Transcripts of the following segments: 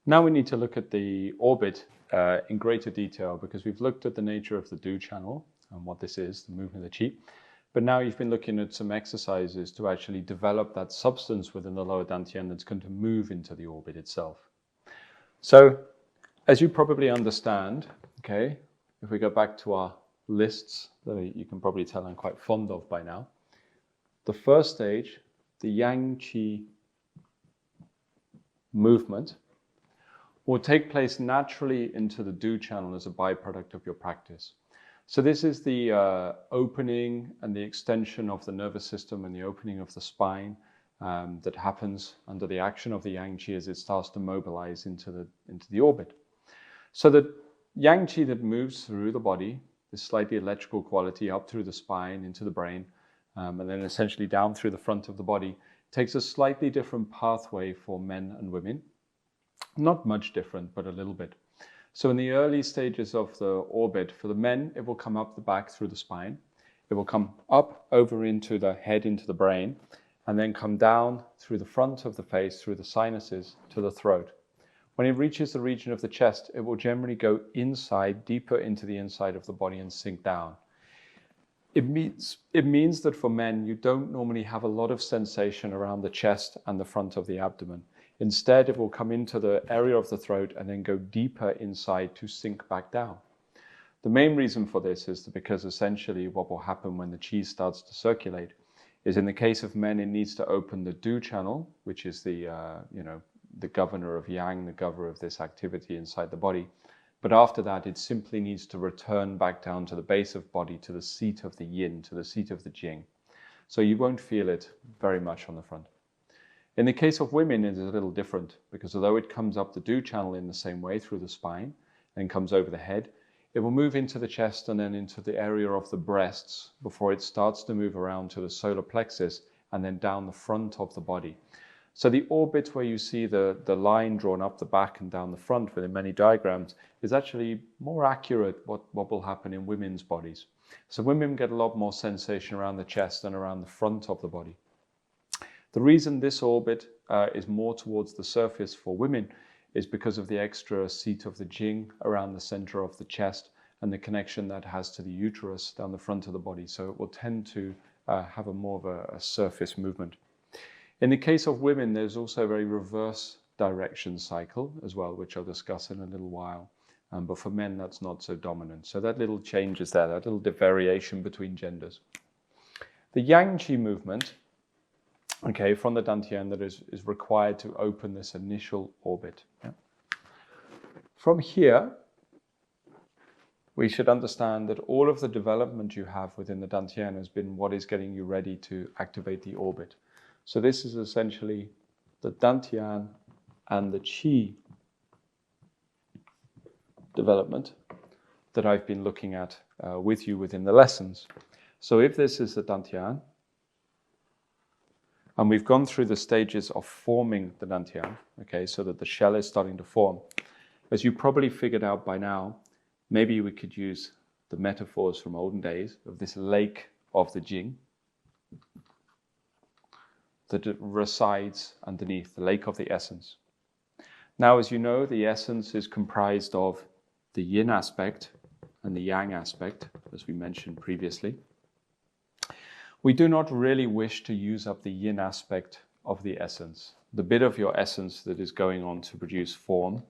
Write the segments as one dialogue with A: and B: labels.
A: Now we need to look at the orbit in greater detail, because we've looked at the nature of the Do channel and what this is, the movement of the chi. But now you've been looking at some exercises to actually develop that substance within the lower dantian that's going to move into the orbit itself. So, as you probably understand, okay, if we go back to our lists that you can probably tell I'm quite fond of by now, the first stage, the yang qi movement, will take place naturally into the Do channel as a byproduct of your practice. So this is the opening and the extension of the nervous system and the opening of the spine that happens under the action of the yang qi as it starts to mobilize into the orbit. So the yang qi that moves through the body, this slightly electrical quality up through the spine into the brain, and then essentially down through the front of the body, takes a slightly different pathway for men and women. Not much different, but a little bit. So in the early stages of the orbit, for the men, it will come up the back through the spine. It will come up over into the head, into the brain, and then come down through the front of the face, through the sinuses, to the throat. When it reaches the region of the chest, it will generally go inside, deeper into the inside of the body and sink down. It means that for men, you don't normally have a lot of sensation around the chest and the front of the abdomen. Instead, it will come into the area of the throat and then go deeper inside to sink back down. The main reason for this is because essentially what will happen when the qi starts to circulate is, in the case of men, it needs to open the Do channel, which is the governor of yang, the governor of this activity inside the body. But after that, it simply needs to return back down to the base of body, to the seat of the yin, to the seat of the jing. So you won't feel it very much on the front. In the case of women, it is a little different, because although it comes up the Do channel in the same way through the spine and comes over the head, it will move into the chest and then into the area of the breasts before it starts to move around to the solar plexus and then down the front of the body. So the orbit where you see the line drawn up the back and down the front within many diagrams is actually more accurate what will happen in women's bodies. So women get a lot more sensation around the chest and around the front of the body. The reason this orbit is more towards the surface for women is because of the extra seat of the jing around the center of the chest and the connection that has to the uterus down the front of the body. So it will tend to have more of a surface movement. In the case of women, there's also a very reverse direction cycle as well, which I'll discuss in a little while. But for men, that's not so dominant. So that little change is there, that little variation between genders. The yang qi movement, okay, from the dantian, that is required to open this initial orbit. Yeah. From here, we should understand that all of the development you have within the dantian has been what is getting you ready to activate the orbit. So this is essentially the dantian and the qi development that I've been looking at with you within the lessons. So if this is the dantian, and we've gone through the stages of forming the dantian, okay, so that the shell is starting to form. As you probably figured out by now, maybe we could use the metaphors from olden days of this lake of the jing that resides underneath, the lake of the essence. Now, as you know, the essence is comprised of the yin aspect and the yang aspect, as we mentioned previously. We do not really wish to use up the yin aspect of the essence, the bit of your essence that is going on to produce form,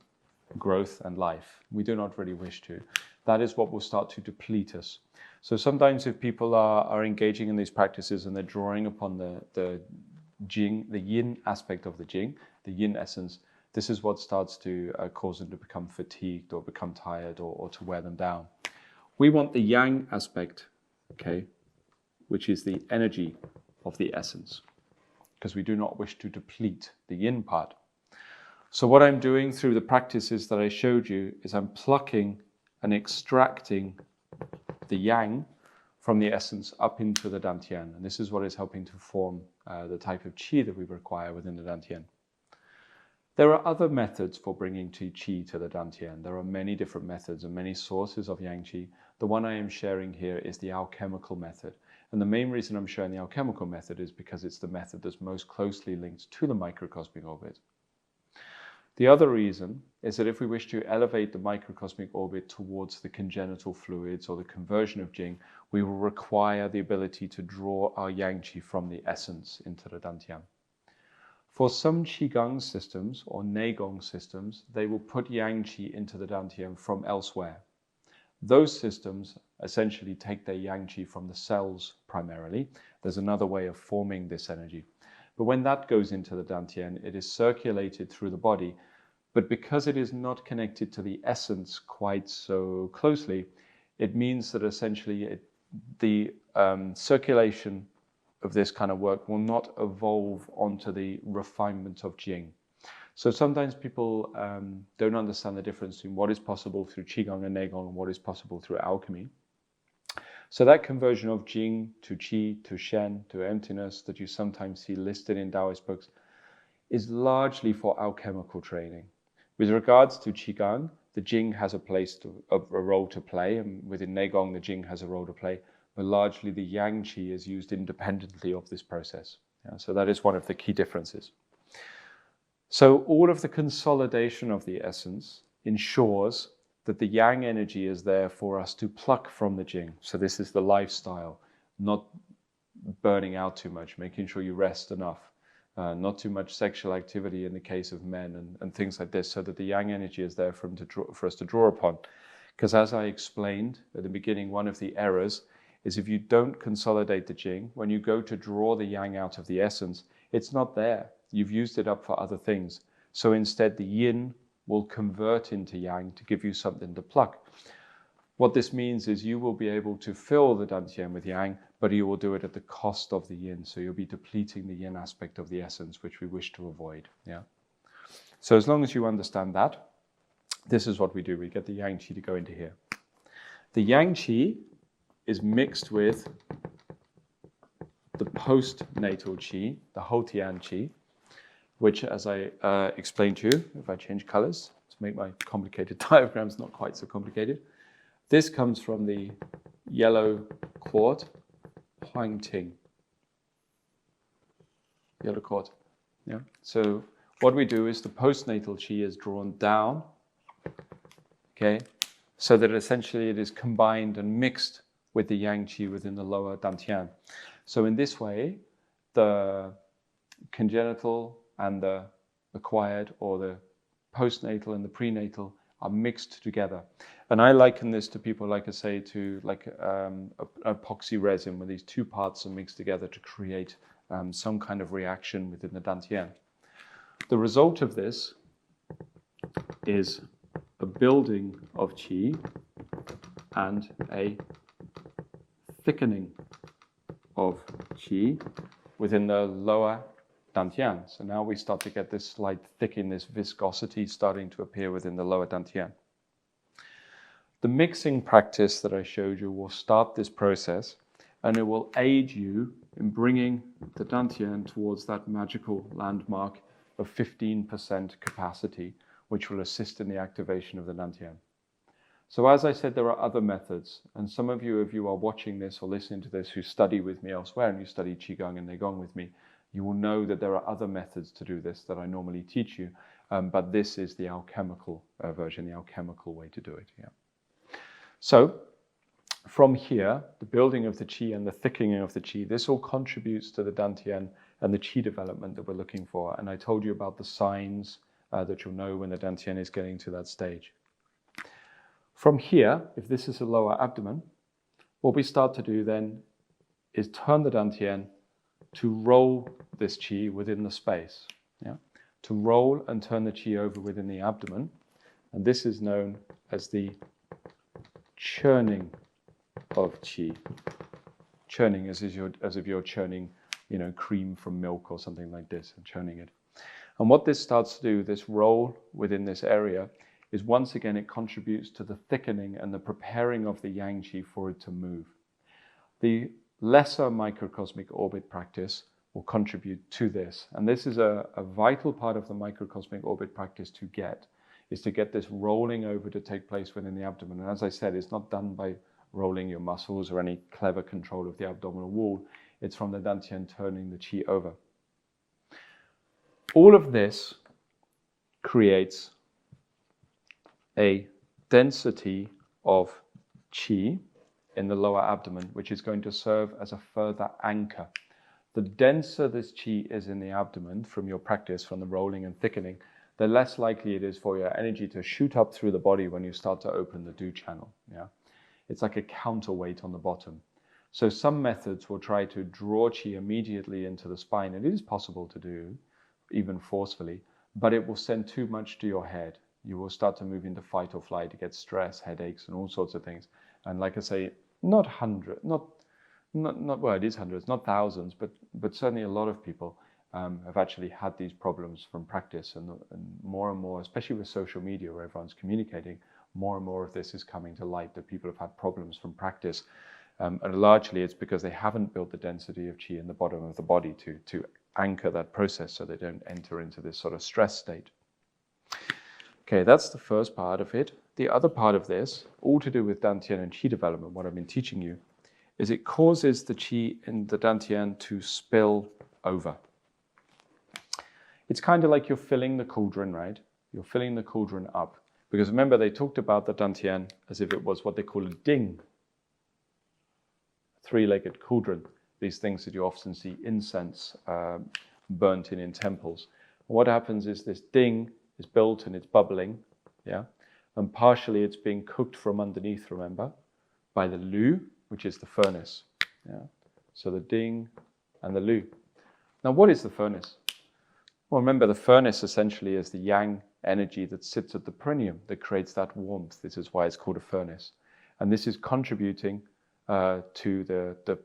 A: growth, and life. We do not really wish to. That is what will start to deplete us. So sometimes if people are engaging in these practices and they're drawing upon the jing, the yin aspect of the jing, the yin essence, this is what starts to cause them to become fatigued or become tired or to wear them down. We want the yang aspect, okay, which is the energy of the essence, because we do not wish to deplete the yin part. So what I'm doing through the practices that I showed you is I'm plucking and extracting the yang from the essence up into the dantian. And this is what is helping to form the type of qi that we require within the dantian. There are other methods for bringing qi to the dantian. There are many different methods and many sources of yang qi. The one I am sharing here is the alchemical method. And the main reason I'm showing the alchemical method is because it's the method that's most closely linked to the microcosmic orbit. The other reason is that if we wish to elevate the microcosmic orbit towards the congenital fluids or the conversion of Jing, we will require the ability to draw our Yang Qi from the essence into the Dantian. For some Qigong systems or Neigong systems, they will put Yang Qi into the Dantian from elsewhere. Those systems essentially take their Yang Qi from the cells primarily. There's another way of forming this energy. But when that goes into the Dantian, it is circulated through the body. But because it is not connected to the essence quite so closely, it means that essentially the circulation of this kind of work will not evolve onto the refinement of Jing. So sometimes people don't understand the difference between what is possible through Qigong and Neigong and what is possible through alchemy. So that conversion of Jing to Qi, to Shen, to emptiness that you sometimes see listed in Taoist books is largely for alchemical training. With regards to Qigong, the Jing has a role to play, and within Neigong, the Jing has a role to play, but largely the Yang Qi is used independently of this process. Yeah, so that is one of the key differences. So all of the consolidation of the essence ensures that the Yang energy is there for us to pluck from the Jing. So this is the lifestyle, not burning out too much, making sure you rest enough. Not too much sexual activity in the case of men and things like this, so that the Yang energy is there for us to draw upon. Because as I explained at the beginning, one of the errors is if you don't consolidate the Jing, when you go to draw the Yang out of the essence, it's not there. You've used it up for other things. So instead the Yin will convert into Yang to give you something to pluck. What this means is you will be able to fill the Dantian with Yang, but you will do it at the cost of the Yin. So you'll be depleting the Yin aspect of the essence, which we wish to avoid. Yeah. So as long as you understand that, this is what we do. We get the Yang Qi to go into here. The Yang Qi is mixed with the postnatal Qi, the Houtian Qi, which, as I explained to you, if I change colors to make my complicated diagrams not quite so complicated, this comes from the yellow cord, Huang Ting. Yellow cord. Yeah. So what we do is the postnatal Qi is drawn down, okay, so that essentially it is combined and mixed with the Yang Qi within the lower Dantian. So in this way, the congenital and the acquired, or the postnatal and the prenatal, are mixed together. And I liken this to people, like I say, to like epoxy resin, where these two parts are mixed together to create some kind of reaction within the Dantian. The result of this is a building of Qi and a thickening of Qi within the lower Dantian. So now we start to get this slight thickening, this viscosity starting to appear within the lower Dantian. The mixing practice that I showed you will start this process, and it will aid you in bringing the Dantian towards that magical landmark of 15% capacity, which will assist in the activation of the Dantian. So as I said, there are other methods, and some of you, if you are watching this or listening to this, who study with me elsewhere, and you study Qigong and Neigong with me, you will know that there are other methods to do this that I normally teach you, but this is the alchemical version, the alchemical way to do it. Yeah. So from here, the building of the Qi and the thickening of the Qi, this all contributes to the Dantian and the Qi development that we're looking for. And I told you about the signs that you'll know when the Dantian is getting to that stage. From here, if this is the lower abdomen, what we start to do then is turn the Dantian to roll this Qi within the space. Yeah? To roll and turn the Qi over within the abdomen. And this is known as the churning of Qi. Churning as if you're churning, cream from milk or something like this, and churning it. And what this starts to do, this roll within this area, is once again it contributes to the thickening and the preparing of the Yang Qi for it to move. The lesser microcosmic orbit practice will contribute to this. And this is a vital part of the microcosmic orbit practice to get this rolling over to take place within the abdomen. And as I said, it's not done by rolling your muscles or any clever control of the abdominal wall. It's from the Dantian turning the Qi over. All of this creates a density of qi in the lower abdomen, which is going to serve as a further anchor. The denser this qi is in the abdomen from your practice, from the rolling and thickening, the less likely it is for your energy to shoot up through the body when you start to open the do channel. Yeah, it's like a counterweight on the bottom. So some methods will try to draw qi immediately into the spine. It is possible to do, even forcefully, but it will send too much to your head. You will start to move into fight or flight, to get stress, headaches, and all sorts of things. And like I say, not hundreds, well, it is hundreds, not thousands, but certainly a lot of people have actually had these problems from practice, and more, especially with social media where everyone's communicating, more and more of this is coming to light, that people have had problems from practice. And largely it's because they haven't built the density of qi in the bottom of the body to anchor that process so they don't enter into this sort of stress state. Okay, that's the first part of it. The other part of this, all to do with dantian and qi development, what I've been teaching you, is it causes the qi in the dantian to spill over. It's kind of like you're filling the cauldron, right? You're filling the cauldron up. Because remember, they talked about the dantian as if it was what they call a ding. Three-legged cauldron. These things that you often see incense burnt in temples. And what happens is this ding is built and it's bubbling, yeah? And partially it's being cooked from underneath, remember, by the lu, which is the furnace. Yeah? So the ding and the lu. Now what is the furnace? Well, remember, the furnace essentially is the yang energy that sits at the perineum that creates that warmth. This is why it's called a furnace. And this is contributing to the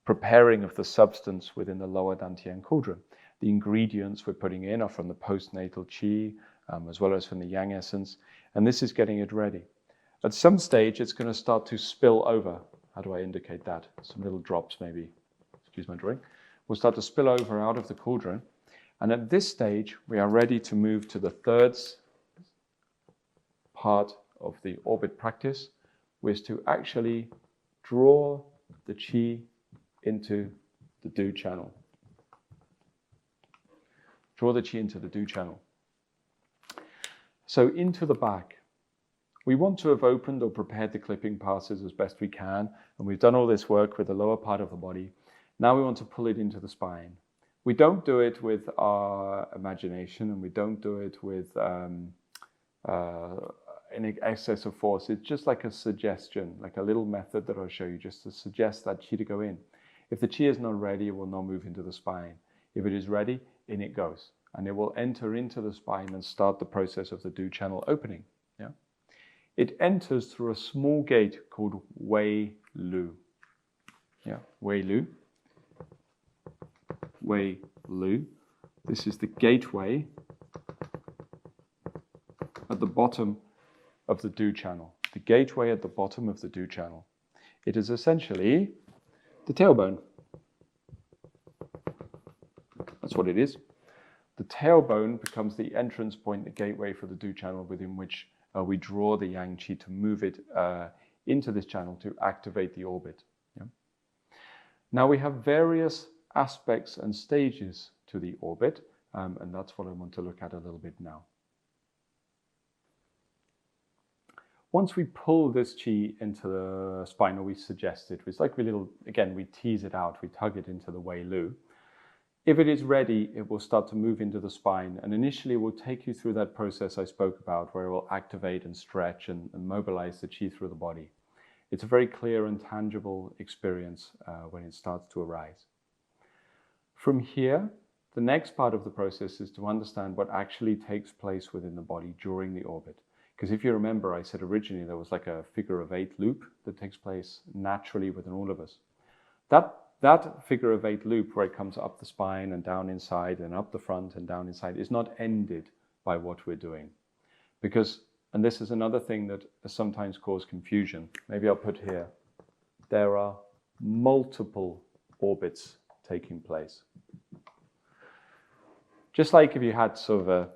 A: preparing of the substance within the lower dantian cauldron. The ingredients we're putting in are from the postnatal qi, as well as from the yang essence, and this is getting it ready. At some stage, it's going to start to spill over. How do I indicate that? Some little drops, maybe. Excuse my drawing. Will start to spill over out of the cauldron, and at this stage, we are ready to move to the third part of the orbit practice, which is to actually draw the qi into the do channel. Draw the qi into the do channel. So into the back. We want to have opened or prepared the clipping passes as best we can, and we've done all this work with the lower part of the body. Now we want to pull it into the spine. We don't do it with our imagination, and we don't do it with in excess of force. It's just like a suggestion, like a little method that I'll show you just to suggest that qi to go in. If the qi is not ready, it will not move into the spine. If it is ready, in it goes. And it will enter into the spine and start the process of the do channel opening. Yeah? It enters through a small gate called Wei Lu. Yeah, Wei Lu. Wei Lu. This is the gateway at the bottom of the do channel. The gateway at the bottom of the do channel. It is essentially the tailbone. That's what it is. The tailbone becomes the entrance point, the gateway for the do channel, within which we draw the yang qi to move it into this channel to activate the orbit. Yeah? Now we have various aspects and stages to the orbit, and that's what I want to look at a little bit now. Once we pull this qi into the spine, or we suggest it, it's like we tease it out, we tug it into the Wei Lu. If it is ready, it will start to move into the spine, and initially it will take you through that process I spoke about, where it will activate and stretch and mobilize the qi through the body. It's a very clear and tangible experience when it starts to arise. From here, the next part of the process is to understand what actually takes place within the body during the orbit. Because if you remember, I said originally there was like a figure of 8 loop that takes place naturally within all of us. That figure of 8 loop, where it comes up the spine and down inside and up the front and down inside, is not ended by what we're doing. Because, and this is another thing that sometimes causes confusion. Maybe I'll put here, there are multiple orbits taking place. Just like if you had sort of a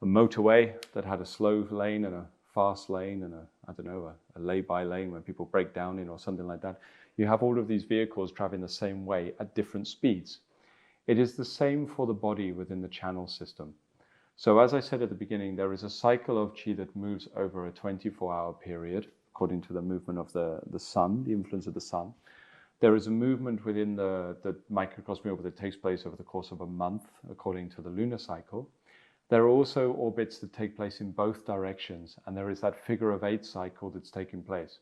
A: motorway that had a slow lane and a fast lane and a lay-by lane when people break down in or something like that. You have all of these vehicles traveling the same way at different speeds. It is the same for the body within the channel system. So as I said at the beginning, there is a cycle of qi that moves over a 24-hour period, according to the movement of the sun, the influence of the sun. There is a movement within the microcosmic orbit that takes place over the course of a month, according to the lunar cycle. There are also orbits that take place in both directions, and there is that figure of 8 cycle that's taking place.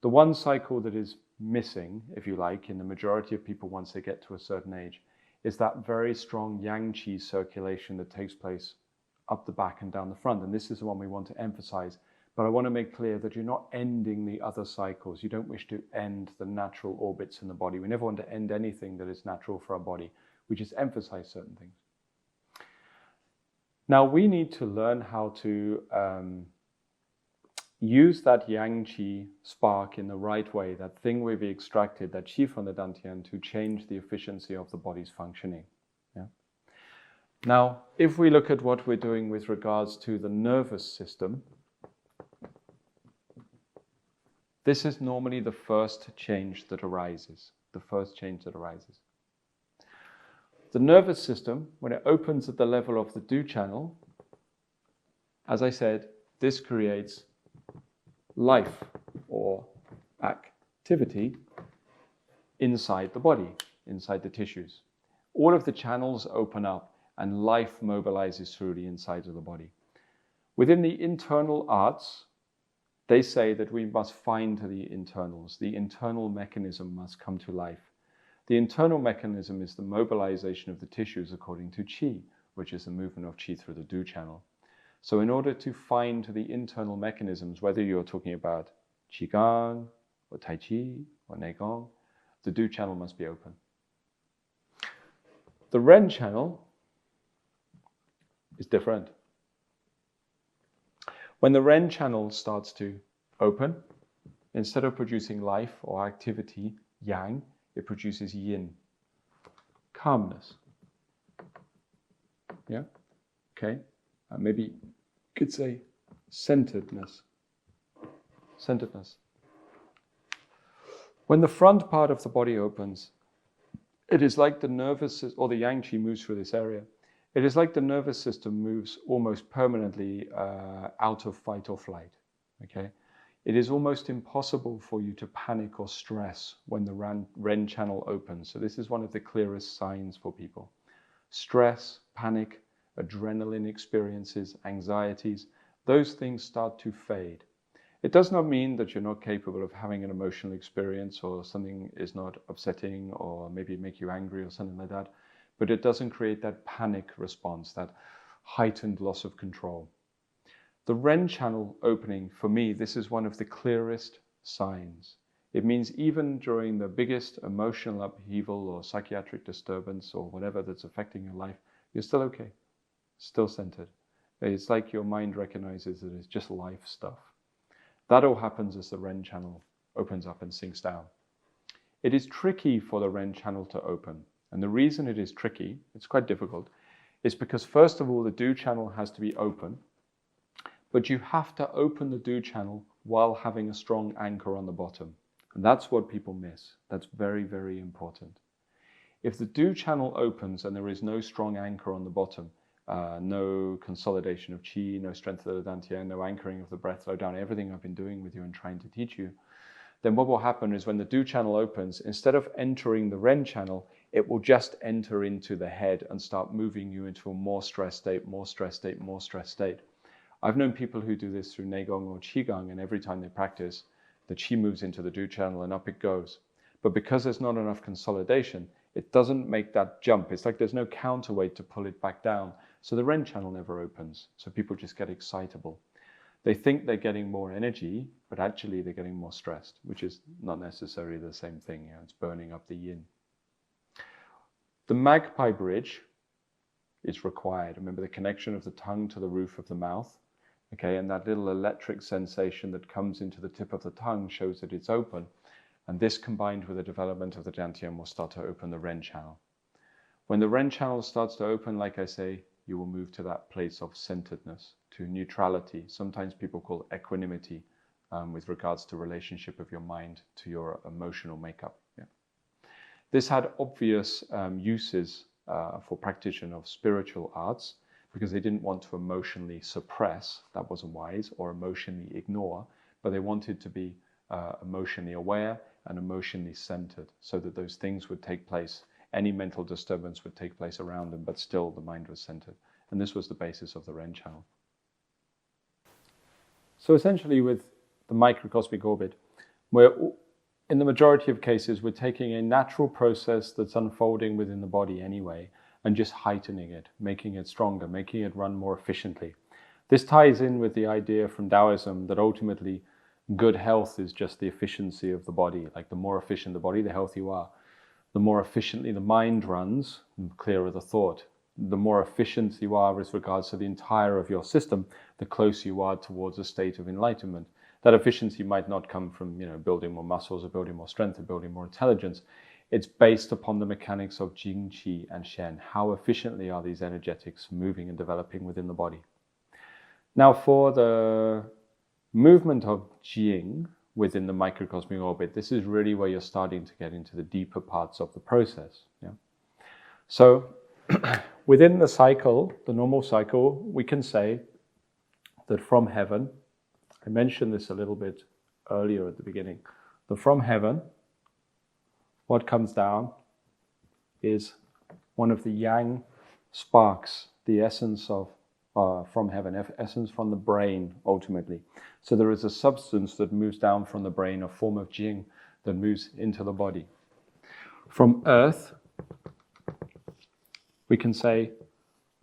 A: The one cycle that is missing, if you like, in the majority of people once they get to a certain age, is that very strong yang qi circulation that takes place up the back and down the front. And this is the one we want to emphasize. But I want to make clear that you're not ending the other cycles. You don't wish to end the natural orbits in the body. We never want to end anything that is natural for our body. We just emphasize certain things. Now we need to learn how to use that yang qi spark in the right way, that thing we've extracted, that qi from the dantian, to change the efficiency of the body's functioning. Yeah? Now, if we look at what we're doing with regards to the nervous system, this is normally the first change that arises. The first change that arises. The nervous system, when it opens at the level of the Du channel, as I said, this creates life or activity inside the body, inside the tissues. All of the channels open up and life mobilizes through the inside of the body. Within the internal arts, they say that we must find the internals. The internal mechanism must come to life. The internal mechanism is the mobilization of the tissues according to qi, which is the movement of qi through the Du channel. So in order to find the internal mechanisms, whether you're talking about qigong or tai chi or neigong, the Du channel must be open. The Ren channel is different. When the Ren channel starts to open, instead of producing life or activity, yang, it produces yin, calmness. Yeah? Okay? Maybe you could say centeredness. Centeredness. When the front part of the body opens, it is like the nervous system, or the yang qi moves through this area. It is like the nervous system moves almost permanently out of fight or flight. Okay? It is almost impossible for you to panic or stress when the Ren channel opens. So this is one of the clearest signs for people. Stress, panic, adrenaline experiences, anxieties, those things start to fade. It does not mean that you're not capable of having an emotional experience or something is not upsetting or maybe make you angry or something like that, but it doesn't create that panic response, that heightened loss of control. The Ren channel opening, for me, this is one of the clearest signs. It means even during the biggest emotional upheaval or psychiatric disturbance or whatever that's affecting your life, you're still okay, still centered. It's like your mind recognizes that it's just life stuff. That all happens as the Ren channel opens up and sinks down. It is tricky for the Ren channel to open. And the reason it is tricky, it's quite difficult, is because first of all, the Du channel has to be open, but you have to open the Du channel while having a strong anchor on the bottom. And that's what people miss. That's very, very important. If the Du channel opens and there is no strong anchor on the bottom, no consolidation of qi, no strength of the dantian, no anchoring of the breath, low down, everything I've been doing with you and trying to teach you, then what will happen is when the Du channel opens, instead of entering the Ren channel, it will just enter into the head and start moving you into a more stressed state, more stressed state, more stressed state. I've known people who do this through neigong or qigong, and every time they practice, the qi moves into the Du channel and up it goes. But because there's not enough consolidation, it doesn't make that jump. It's like there's no counterweight to pull it back down. So the Ren channel never opens. So people just get excitable. They think they're getting more energy, but actually they're getting more stressed, which is not necessarily the same thing. You know, it's burning up the yin. The magpie bridge is required. Remember the connection of the tongue to the roof of the mouth. Okay, and that little electric sensation that comes into the tip of the tongue shows that it's open. And this combined with the development of the dantian will start to open the Ren channel. When the Ren channel starts to open, like I say, you will move to that place of centeredness, to neutrality. Sometimes people call equanimity with regards to relationship of your mind to your emotional makeup. Yeah. This had obvious uses for practitioner of spiritual arts, because they didn't want to emotionally suppress, that wasn't wise, or emotionally ignore, but they wanted to be emotionally aware and emotionally centered, so that those things would take place, any mental disturbance would take place around them, but still the mind was centered. And this was the basis of the Ren channel. So essentially with the microcosmic orbit, in the majority of cases, we're taking a natural process that's unfolding within the body anyway, and just heightening it, making it stronger, making it run more efficiently. This ties in with the idea from Taoism that ultimately good health is just the efficiency of the body. Like the more efficient the body, the healthier you are. The more efficiently the mind runs, the clearer the thought. The more efficient you are with regards to the entire of your system, the closer you are towards a state of enlightenment. That efficiency might not come from, building more muscles or building more strength or building more intelligence. It's based upon the mechanics of Jing, Qi, and Shen. How efficiently are these energetics moving and developing within the body? Now, for the movement of Jing within the microcosmic orbit, this is really where you're starting to get into the deeper parts of the process. Yeah? So, within the cycle, the normal cycle, we can say that from heaven, I mentioned this a little bit earlier at the beginning, that from heaven, what comes down is one of the yang sparks, the essence of from heaven, essence from the brain, ultimately. So there is a substance that moves down from the brain, a form of Jing that moves into the body. From earth, we can say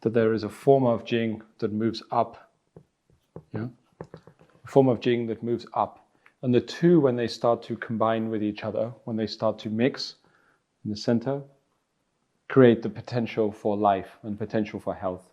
A: that there is a form of Jing that moves up. Yeah? A form of Jing that moves up. And the two, when they start to combine with each other, when they start to mix in the center, create the potential for life and potential for health.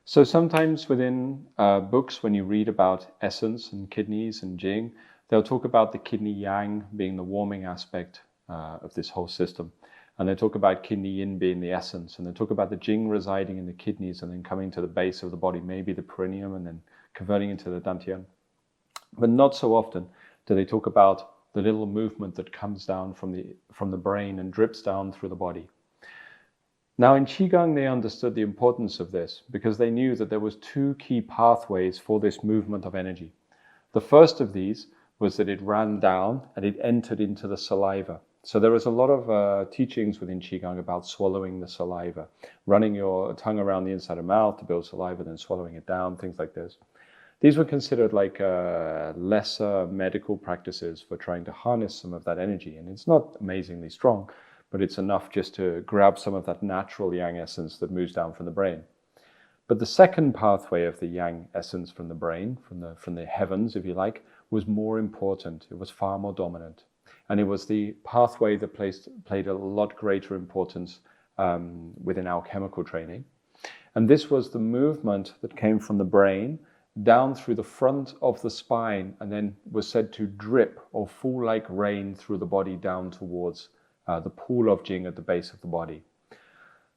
A: So sometimes within books, when you read about essence and kidneys and Jing, they'll talk about the kidney yang being the warming aspect of this whole system. And they talk about kidney yin being the essence. And they talk about the Jing residing in the kidneys and then coming to the base of the body, maybe the perineum, and then converting into the dantian. But not so often do they talk about the little movement that comes down from the brain and drips down through the body. Now in Qigong, they understood the importance of this because they knew that there was two key pathways for this movement of energy. The first of these was that it ran down and it entered into the saliva. So there was a lot of teachings within Qigong about swallowing the saliva, running your tongue around the inside of the mouth to build saliva, then swallowing it down, things like this. These were considered like lesser medical practices for trying to harness some of that energy. And it's not amazingly strong, but it's enough just to grab some of that natural yang essence that moves down from the brain. But the second pathway of the yang essence from the brain, from the heavens, if you like, was more important. It was far more dominant. And it was the pathway that played a lot greater importance within our chemical training. And this was the movement that came from the brain down through the front of the spine and then was said to drip or fall like rain through the body down towards the pool of Jing at the base of the body.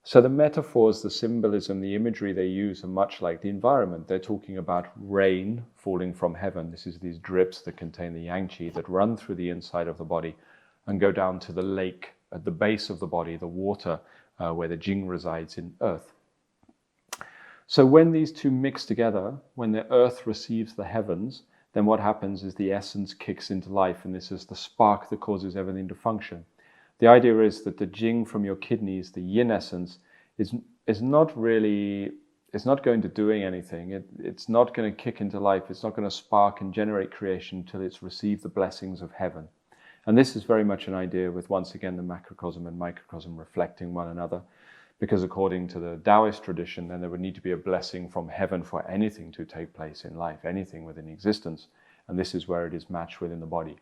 A: So the metaphors, the symbolism, the imagery they use are much like the environment. They're talking about rain falling from heaven. This is these drips that contain the yang qi that run through the inside of the body and go down to the lake at the base of the body, the water where the Jing resides in earth. So when these two mix together, when the earth receives the heavens, then what happens is the essence kicks into life, and this is the spark that causes everything to function. The idea is that the Jing from your kidneys, the yin essence, is not really, it's not going to doing anything. It's not going to kick into life. It's not going to spark and generate creation until it's received the blessings of heaven. And this is very much an idea with, once again, the macrocosm and microcosm reflecting one another. Because according to the Taoist tradition, then there would need to be a blessing from heaven for anything to take place in life, anything within existence. And this is where it is matched within the body.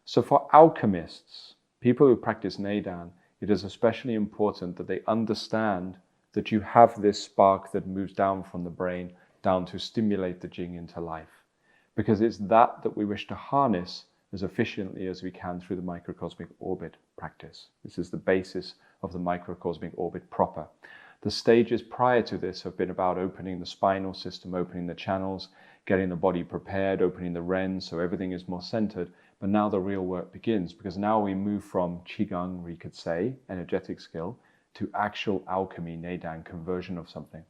A: So for alchemists, people who practice Neidan, it is especially important that they understand that you have this spark that moves down from the brain down to stimulate the Jing into life. Because it's that we wish to harness as efficiently as we can through the microcosmic orbit practice. This is the basis of the microcosmic orbit proper. The stages prior to this have been about opening the spinal system, opening the channels, getting the body prepared, opening the Ren so everything is more centered. But now the real work begins, because now we move from Qigong, we could say, energetic skill, to actual alchemy, Neidan, conversion of something.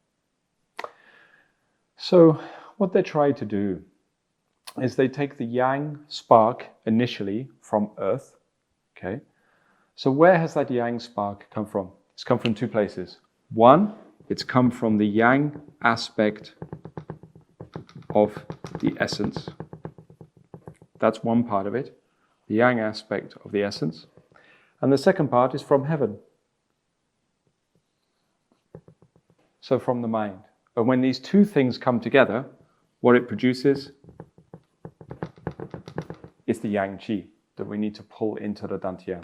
A: So what they try to do is they take the yang spark initially from Earth. Okay. So where has that yang spark come from? It's come from two places. One, it's come from the yang aspect of the essence. That's one part of it, the yang aspect of the essence. And the second part is from heaven. So from the mind. And when these two things come together, what it produces is the yang qi that we need to pull into the dantian.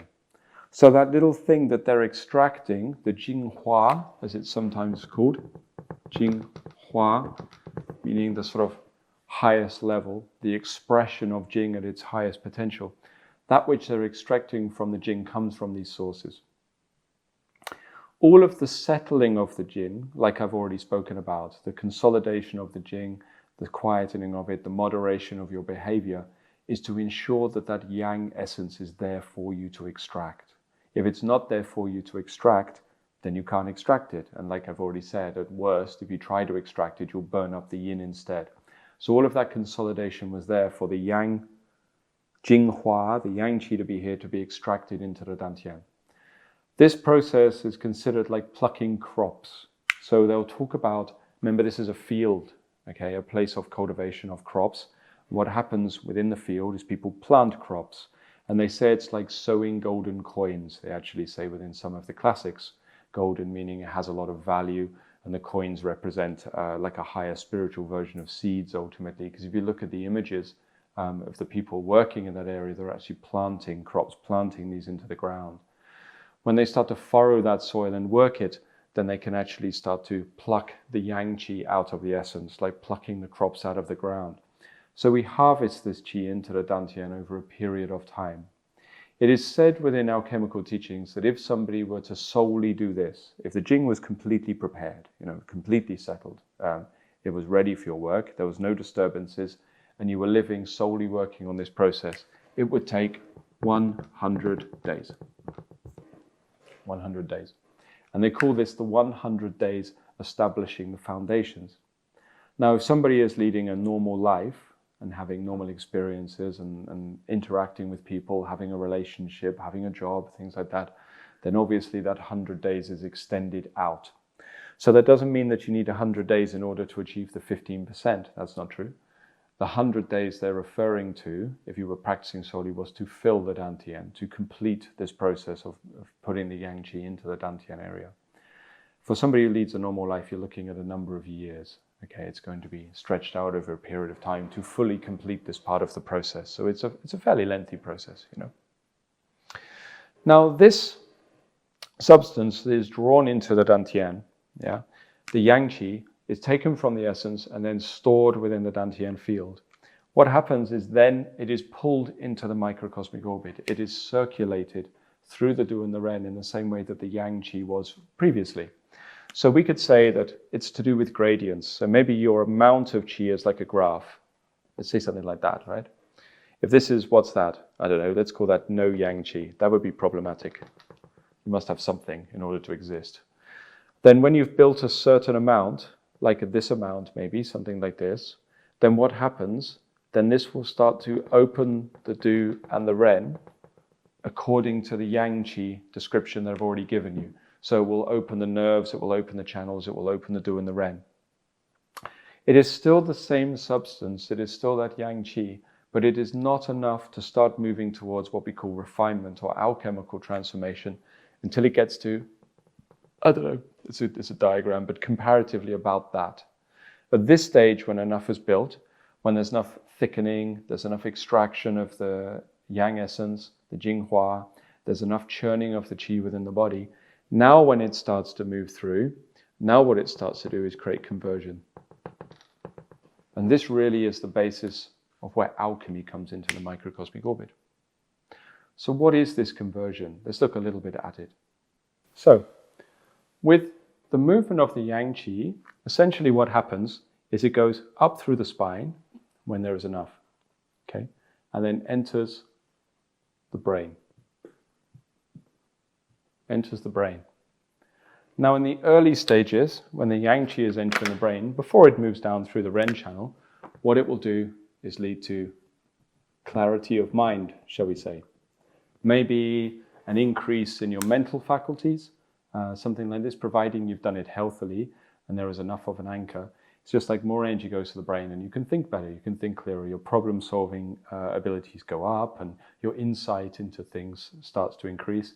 A: So that little thing that they're extracting, the jinghua, as it's sometimes called, jinghua, meaning the sort of highest level, the expression of jing at its highest potential, that which they're extracting from the jing comes from these sources. All of the settling of the jing, like I've already spoken about, the consolidation of the jing, the quietening of it, the moderation of your behavior, is to ensure that that yang essence is there for you to extract. If it's not there for you to extract, then you can't extract it. And like I've already said, at worst, if you try to extract it, you'll burn up the yin instead. So all of that consolidation was there for the yang jinghua, the yang qi, to be here, to be extracted into the dantian. This process is considered like plucking crops. So they'll talk about, remember this is a field, okay, a place of cultivation of crops. What happens within the field is people plant crops, and they say it's like sowing golden coins. They actually say within some of the classics, golden meaning it has a lot of value, and the coins represent like a higher spiritual version of seeds ultimately. Because if you look at the images of the people working in that area, they're actually planting crops, planting these into the ground. When they start to furrow that soil and work it, then they can actually start to pluck the yang qi out of the essence, like plucking the crops out of the ground. So we harvest this qi into the dantian over a period of time. It is said within alchemical teachings that if somebody were to solely do this, if the jing was completely prepared, completely settled, it was ready for your work, there was no disturbances, and you were living solely working on this process, it would take 100 days. 100 days. And they call this the 100 days establishing the foundations. Now, if somebody is leading a normal life and having normal experiences and interacting with people, having a relationship, having a job, things like that, then obviously that 100 days is extended out. So that doesn't mean that you need 100 days in order to achieve the 15%. That's not true. The 100 days they're referring to, if you were practicing solely, was to fill the dantian, to complete this process of putting the yang qi into the dantian area. For somebody who leads a normal life, you're looking at a number of years. Okay, it's going to be stretched out over a period of time to fully complete this part of the process. So it's a fairly lengthy process, Now this substance is drawn into the dantian, the yang qi, is taken from the essence and then stored within the dantian field. What happens is then it is pulled into the microcosmic orbit. It is circulated through the Du and the Ren in the same way that the yang qi was previously. So we could say that it's to do with gradients. So maybe your amount of qi is like a graph. Let's say something like that, right? If this is, what's that? I don't know, let's call that no yang qi. That would be problematic. You must have something in order to exist. Then when you've built a certain amount, like this amount maybe, something like this, then what happens? Then this will start to open the Du and the Ren according to the yang qi description that I've already given you. So it will open the nerves, it will open the channels, it will open the Du and the Ren. It is still the same substance, it is still that yang qi, but it is not enough to start moving towards what we call refinement or alchemical transformation until it gets to, I don't know, it's a diagram, but comparatively about that. At this stage, when enough is built, when there's enough thickening, there's enough extraction of the yang essence, the jinghua, there's enough churning of the qi within the body, now when it starts to move through, now what it starts to do is create conversion. And this really is the basis of where alchemy comes into the microcosmic orbit. So what is this conversion? Let's look a little bit at it. So, with the movement of the yang qi, essentially what happens is it goes up through the spine when there is enough, okay, and then enters the brain. Enters the brain. Now, in the early stages, when the yang qi is entering the brain, before it moves down through the Ren channel, what it will do is lead to clarity of mind, shall we say. Maybe an increase in your mental faculties, something like this, providing you've done it healthily and there is enough of an anchor. It's just like more energy goes to the brain and you can think better, you can think clearer, your problem-solving abilities go up and your insight into things starts to increase.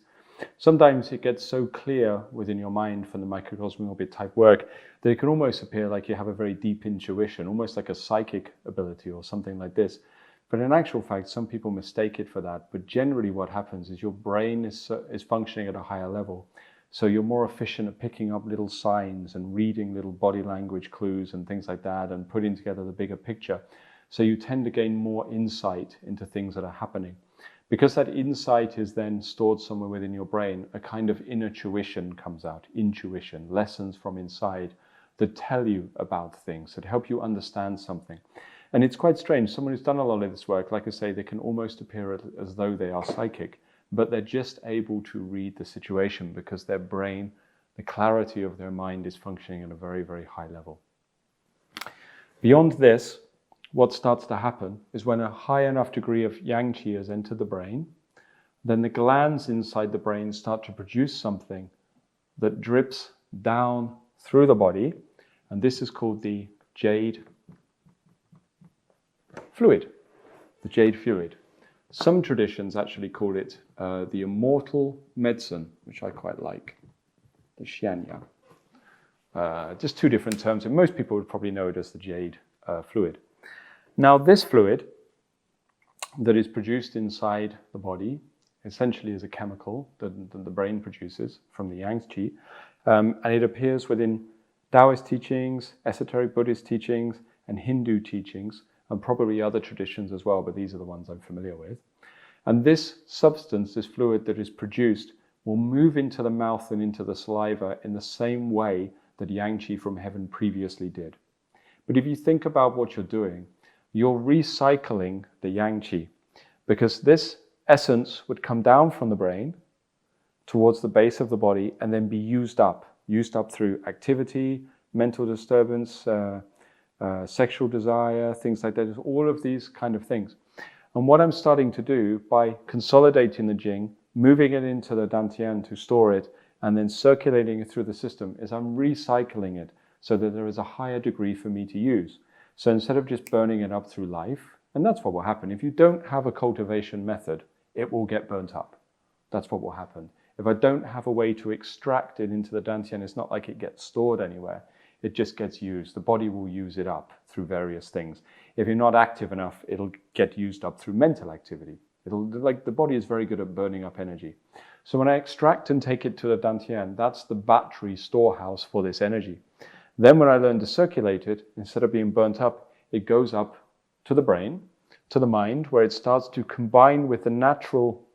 A: Sometimes it gets so clear within your mind from the microcosmic orbit type work that it can almost appear like you have a very deep intuition, almost like a psychic ability or something like this. But in actual fact, some people mistake it for that. But generally what happens is your brain is functioning at a higher level. So you're more efficient at picking up little signs and reading little body language clues and things like that and putting together the bigger picture. So you tend to gain more insight into things that are happening. Because that insight is then stored somewhere within your brain, a kind of inner tuition comes out, intuition, lessons from inside that tell you about things, that help you understand something. And it's quite strange. Someone who's done a lot of this work, like I say, they can almost appear as though they are psychic, but they're just able to read the situation because their brain, the clarity of their mind is functioning at a very, very high level. Beyond this, what starts to happen is when a high enough degree of yang qi has entered the brain, then the glands inside the brain start to produce something that drips down through the body, and this is called the jade fluid, the jade fluid. Some traditions actually call it the immortal medicine, which I quite like, the xianyang. Just two different terms, and most people would probably know it as the jade fluid. Now, this fluid that is produced inside the body essentially is a chemical that the brain produces from the yang qi, and it appears within Taoist teachings, esoteric Buddhist teachings, and Hindu teachings, and probably other traditions as well, but these are the ones I'm familiar with. And this substance, this fluid that is produced, will move into the mouth and into the saliva in the same way that yang qi from heaven previously did. But if you think about what you're doing, you're recycling the yang qi, because this essence would come down from the brain towards the base of the body and then be used up through activity, mental disturbance, sexual desire, things like that, all of these kind of things. And what I'm starting to do by consolidating the jing, moving it into the dantian to store it, and then circulating it through the system, is I'm recycling it so that there is a higher degree for me to use. So instead of just burning it up through life, and that's what will happen. If you don't have a cultivation method, it will get burnt up. That's what will happen. If I don't have a way to extract it into the dantian, it's not like it gets stored anywhere. It just gets used. The body will use it up through various things. If you're not active enough, it'll get used up through mental activity. The body is very good at burning up energy. So when I extract and take it to the dantian, that's the battery storehouse for this energy. Then when I learn to circulate it, instead of being burnt up, it goes up to the brain, to the mind, where it starts to combine with the natural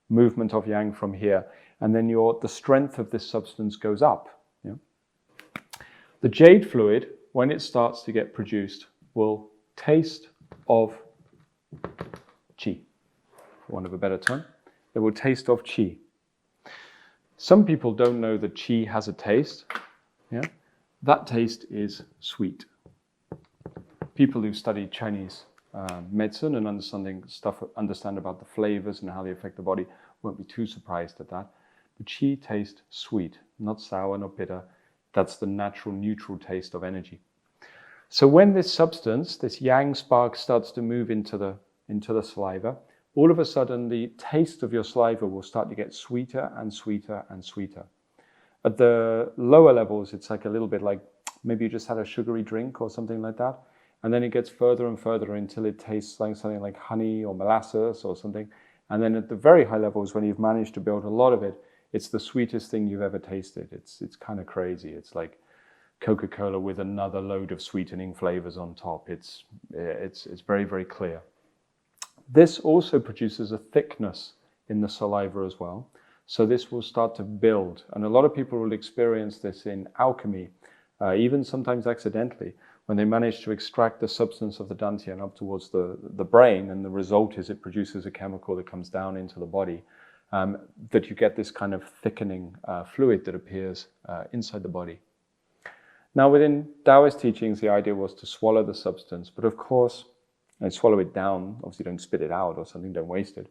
A: movement of yang from here, and then the strength of this substance goes up. The jade fluid, when it starts to get produced, will taste of qi, for want of a better term. It will taste of qi. Some people don't know that qi has a taste. That taste is sweet. People who study Chinese medicine and understand about the flavors and how they affect the body won't be too surprised at that. But qi tastes sweet, not sour, not bitter. That's the natural neutral taste of energy. So when this substance, this yang spark, starts to move into the saliva, all of a sudden the taste of your saliva will start to get sweeter and sweeter and sweeter. At the lower levels, it's like a little bit like maybe you just had a sugary drink or something like that. And then it gets further and further until it tastes like something like honey or molasses or something. And then at the very high levels, when you've managed to build a lot of it, it's the sweetest thing you've ever tasted. It's kind of crazy. It's like Coca-Cola with another load of sweetening flavors on top. It's very, very clear. This also produces a thickness in the saliva as well. So this will start to build. And a lot of people will experience this in alchemy, even sometimes accidentally, when they manage to extract the substance of the dantian up towards the brain, and the result is it produces a chemical that comes down into the body. that you get this kind of thickening fluid that appears inside the body. Now, within Taoist teachings, the idea was to swallow the substance, but of course, and swallow it down. Obviously, don't spit it out or something, don't waste it.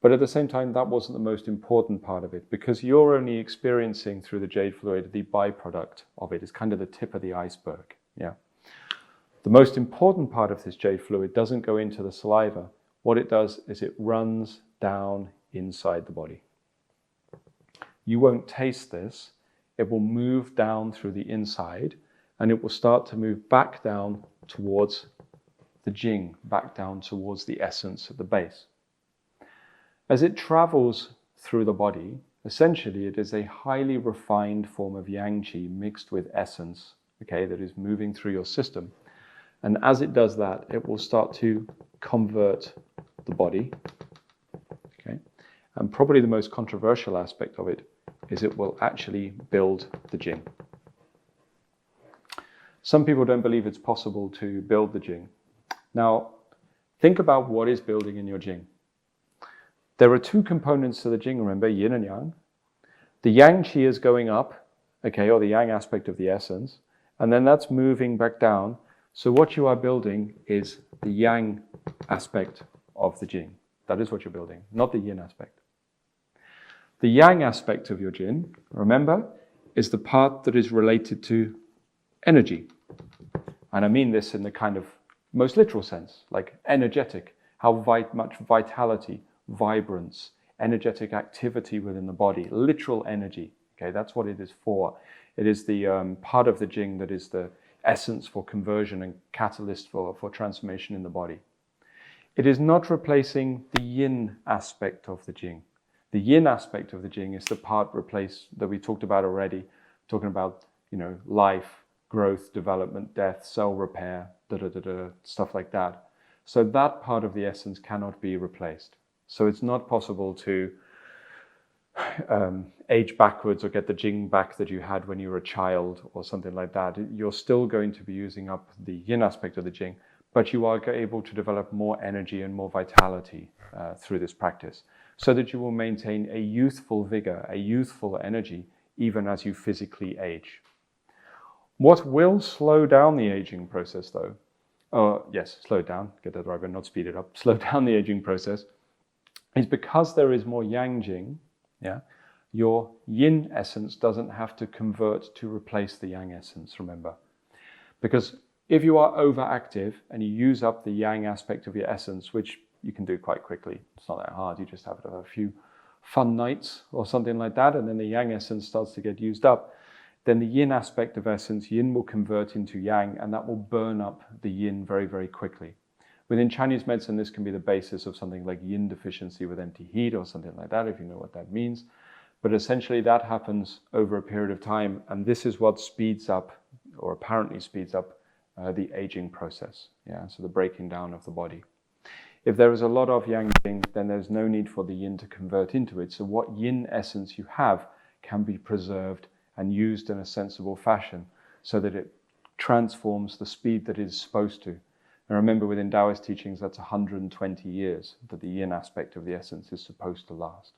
A: But at the same time, that wasn't the most important part of it, because you're only experiencing through the jade fluid the byproduct of it. It's kind of the tip of the iceberg. Yeah. The most important part of this jade fluid doesn't go into the saliva. What it does is it runs down inside the body. You won't taste this. It will move down through the inside, and it will start to move back down towards the jing, back down towards the essence at the base. As it travels through the body, essentially it is a highly refined form of yang qi mixed with essence, okay, that is moving through your system. And as it does that, it will start to convert the body, okay? And probably the most controversial aspect of it is it will actually build the jing. Some people don't believe it's possible to build the jing. Now, think about what is building in your jing. There are two components to the jing, remember, yin and yang. The yang qi is going up, okay, or the yang aspect of the essence, and then that's moving back down. So what you are building is the yang aspect of the jing. That is what you're building, not the yin aspect. The yang aspect of your jing, remember, is the part that is related to energy. And I mean this in the kind of most literal sense, like energetic, how much vitality, vibrance, energetic activity within the body, literal energy. Okay, that's what it is for. It is the part of the jing that is the essence for conversion and catalyst for transformation in the body. It is not replacing the yin aspect of the jing. The yin aspect of the jing is the part that we talked about already, talking about, life, growth, development, death, cell repair, stuff like that. So that part of the essence cannot be replaced. So it's not possible to age backwards or get the jing back that you had when you were a child or something like that. You're still going to be using up the yin aspect of the jing, but you are able to develop more energy and more vitality through this practice, so that you will maintain a youthful vigor, a youthful energy, even as you physically age. What will slow down the aging process, though, slow it down, get that right, but not speed it up, slow down the aging process, is because there is more yang jing, your yin essence doesn't have to convert to replace the yang essence, remember. Because if you are overactive and you use up the yang aspect of your essence, which you can do quite quickly, it's not that hard, you just have a few fun nights or something like that, and then the yang essence starts to get used up, then the yin aspect of essence, yin will convert into yang, and that will burn up the yin very, very quickly. Within Chinese medicine, this can be the basis of something like yin deficiency with empty heat or something like that, if you know what that means. But essentially that happens over a period of time, and this is what speeds up, or apparently speeds up, the aging process. So the breaking down of the body. If there is a lot of yang jing, then there's no need for the yin to convert into it. So what yin essence you have can be preserved and used in a sensible fashion, so that it transforms the speed that it is supposed to. And remember, within Taoist teachings, that's 120 years that the yin aspect of the essence is supposed to last.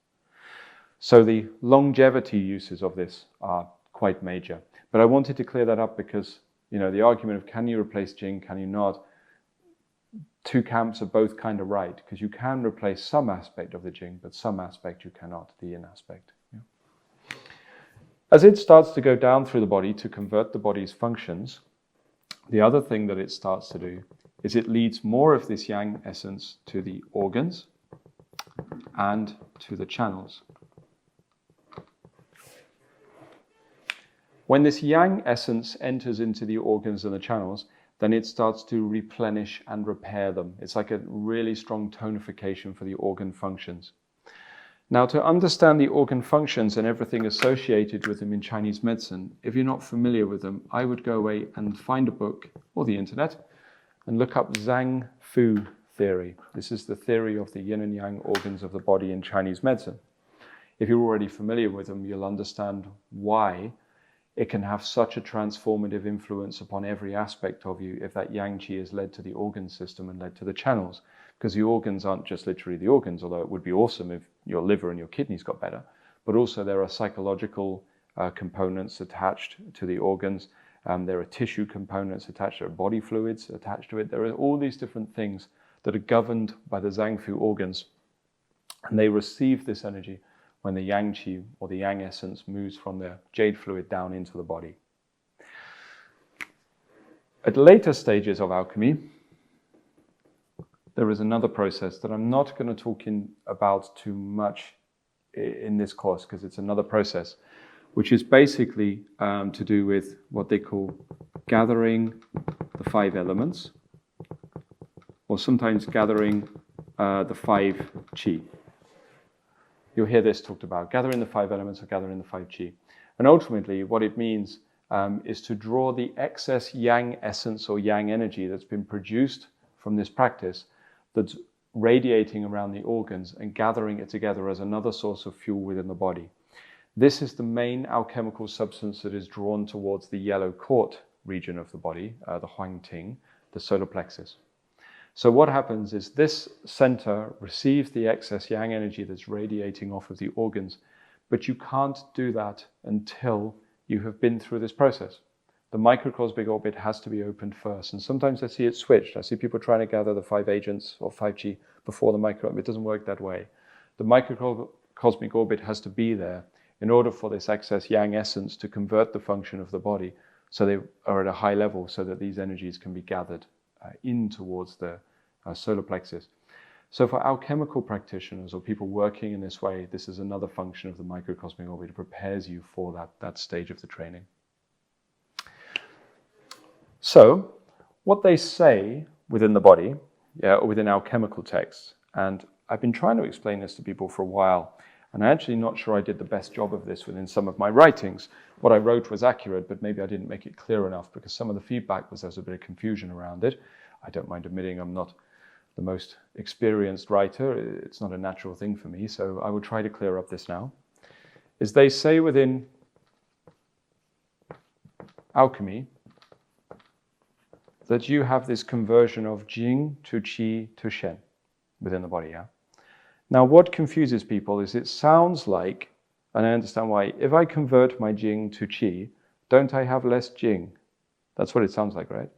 A: So the longevity uses of this are quite major. But I wanted to clear that up because, the argument of can you replace jing, can you not? Two camps are both kind of right, because you can replace some aspect of the jing, but some aspect you cannot, the yin aspect. As it starts to go down through the body to convert the body's functions, the other thing that it starts to do is it leads more of this yang essence to the organs and to the channels. When this yang essence enters into the organs and the channels, then it starts to replenish and repair them. It's like a really strong tonification for the organ functions. Now, to understand the organ functions and everything associated with them in Chinese medicine, if you're not familiar with them, I would go away and find a book or the internet and look up Zhang Fu theory. This is the theory of the yin and yang organs of the body in Chinese medicine. If you're already familiar with them, you'll understand why it can have such a transformative influence upon every aspect of you if that yang qi is led to the organ system and led to the channels. Because the organs aren't just literally the organs, although it would be awesome if your liver and your kidneys got better, but also there are psychological components attached to the organs. There are tissue components attached, there are body fluids attached to it. There are all these different things that are governed by the Zangfu organs, and they receive this energy when the yang qi or the yang essence moves from the jade fluid down into the body. At later stages of alchemy, there is another process that I'm not going to talk about too much in this course, because it's another process, which is basically to do with what they call gathering the 5 elements, or sometimes gathering the 5 qi. You'll hear this talked about, gathering the 5 elements or gathering the 5 qi. And ultimately, what it means is to draw the excess yang essence or yang energy that's been produced from this practice, that's radiating around the organs, and gathering it together as another source of fuel within the body. This is the main alchemical substance that is drawn towards the yellow quart region of the body, the huangting, the solar plexus. So what happens is this center receives the excess yang energy that's radiating off of the organs, but you can't do that until you have been through this process. The microcosmic orbit has to be opened first, and sometimes I see it switched. I see people trying to gather the 5 agents or 5 qi before the micro. It doesn't work that way. The microcosmic orbit has to be there in order for this excess yang essence to convert the function of the body, so they are at a high level, so that these energies can be gathered in towards the solar plexus. So for alchemical practitioners or people working in this way, this is another function of the microcosmic orbit. It prepares you for that stage of the training. So what they say within the body, or within alchemical texts, and I've been trying to explain this to people for a while, and I'm actually not sure I did the best job of this within some of my writings. What I wrote was accurate, but maybe I didn't make it clear enough, because some of the feedback was there was a bit of confusion around it. I don't mind admitting I'm not the most experienced writer. It's not a natural thing for me, so I will try to clear up this now. Is they say within alchemy that you have this conversion of Jing to Qi to Shen within the body, yeah? Now what confuses people is it sounds like, and I understand why, if I convert my Jing to Qi, don't I have less Jing? That's what it sounds like, right?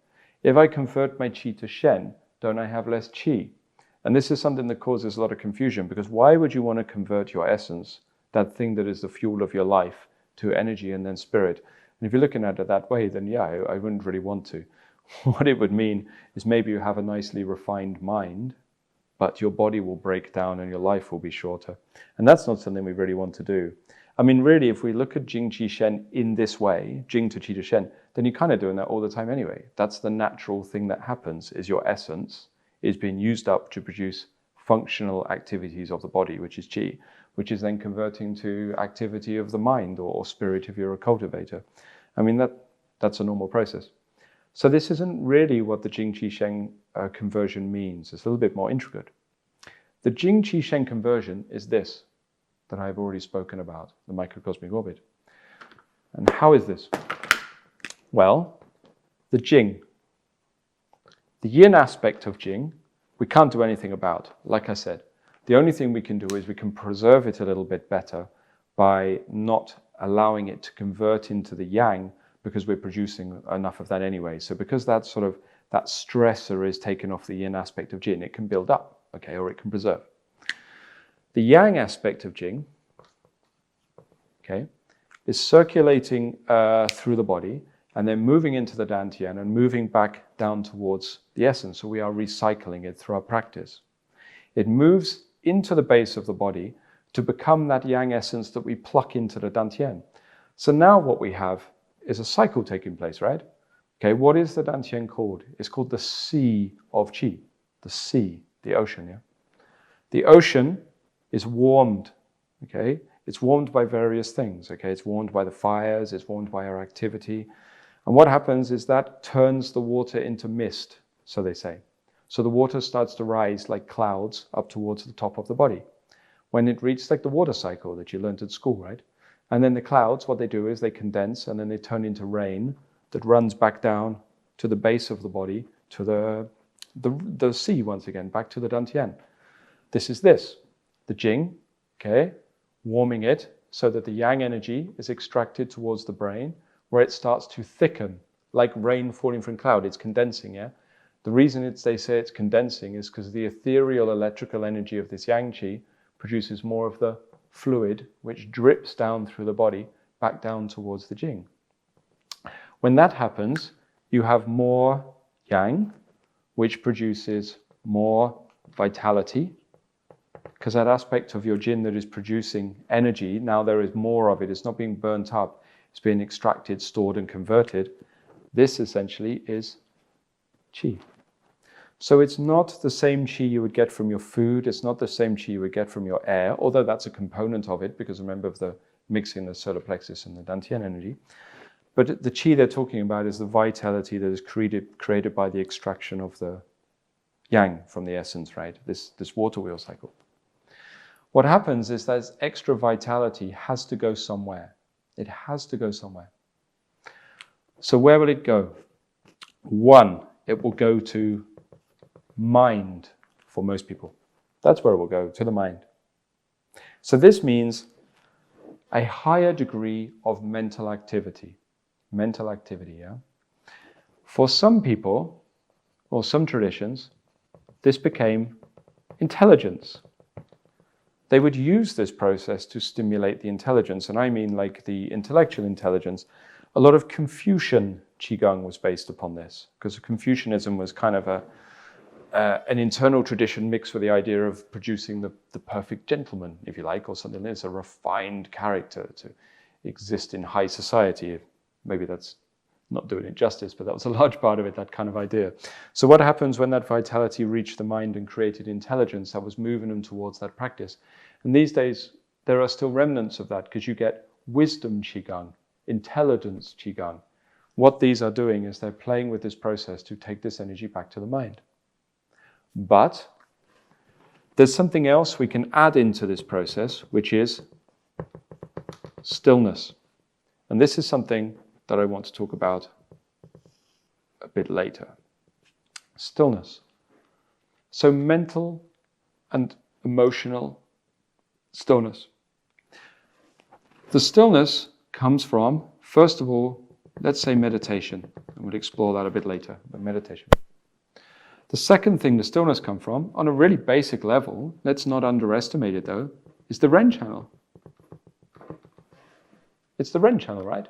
A: If I convert my Qi to Shen, don't I have less Qi? And this is something that causes a lot of confusion, because why would you want to convert your essence, that thing that is the fuel of your life, to energy and then spirit? And if you're looking at it that way, then yeah, I wouldn't really want to. What it would mean is maybe you have a nicely refined mind, but your body will break down and your life will be shorter. And that's not something we really want to do. I mean, really, if we look at Jing, Qi, Shen in this way, Jing to Qi to Shen, then you're kind of doing that all the time anyway. That's the natural thing that happens, is your essence is being used up to produce functional activities of the body, which is Qi, which is then converting to activity of the mind or spirit if you're a cultivator. I mean, that's a normal process. So this isn't really what the Jing, Qi, Shen conversion means. It's a little bit more intricate. The Jing, Qi, Shen conversion is this, that I've already spoken about, the microcosmic orbit. And how is this? Well, the Jing, the yin aspect of Jing, we can't do anything about. Like I said, the only thing we can do is we can preserve it a little bit better by not allowing it to convert into the yang, because we're producing enough of that anyway. So because that stressor is taken off the yin aspect of Jing, it can build up, okay, or it can preserve. The yang aspect of Jing, okay, is circulating through the body and then moving into the dantian and moving back down towards the essence. So we are recycling it through our practice. It moves into the base of the body to become that yang essence that we pluck into the dantian. So now what we have is a cycle taking place, right? Okay, what is the dantian called? It's called the sea of Qi, the sea, the ocean, yeah? The ocean is warmed, okay? It's warmed by various things, okay? It's warmed by the fires, it's warmed by our activity. And what happens is that turns the water into mist, so they say. So the water starts to rise like clouds up towards the top of the body. When it reaches like the water cycle that you learned at school, right? And then the clouds, what they do is they condense and then they turn into rain that runs back down to the base of the body, to the sea once again, back to the dantian. This is the jing, okay, warming it so that the yang energy is extracted towards the brain, where it starts to thicken, like rain falling from cloud. It's condensing, yeah? The reason they say it's condensing is because the ethereal electrical energy of this yang qi produces more of the fluid, which drips down through the body, back down towards the jing. When that happens, you have more yang, which produces more vitality, because that aspect of your jin that is producing energy, now there is more of it. It's not being burnt up. It's being extracted, stored, and converted. This essentially is qi. So it's not the same qi you would get from your food. It's not the same qi you would get from your air, although that's a component of it, because remember of the mixing the solar plexus and the dantian energy. But the qi they're talking about is the vitality that is created by the extraction of the yang from the essence, right? This water wheel cycle. What happens is that extra vitality has to go somewhere. It has to go somewhere. So where will it go? One, it will go to mind for most people. That's where it will go, to the mind. So this means a higher degree of mental activity. Mental activity, yeah? For some people, or some traditions, this became intelligence. They would use this process to stimulate the intelligence, and I mean like the intellectual intelligence. A lot of Confucian Qigong was based upon this, because Confucianism was kind of an internal tradition mixed with the idea of producing the perfect gentleman, if you like, or something that's a refined character to exist in high society. Maybe that's not doing it justice, but that was a large part of it, that kind of idea. So what happens when that vitality reached the mind and created intelligence that was moving them towards that practice? And these days, there are still remnants of that, because you get wisdom Qigong, intelligence Qigong. What these are doing is they're playing with this process to take this energy back to the mind. But there's something else we can add into this process, which is stillness. And this is something that I want to talk about a bit later. Stillness. So mental and emotional stillness. The stillness comes from, first of all, let's say meditation. And we'll explore that a bit later, but meditation. The second thing the stillness comes from, on a really basic level, let's not underestimate it though, is the REN channel. It's the REN channel, right?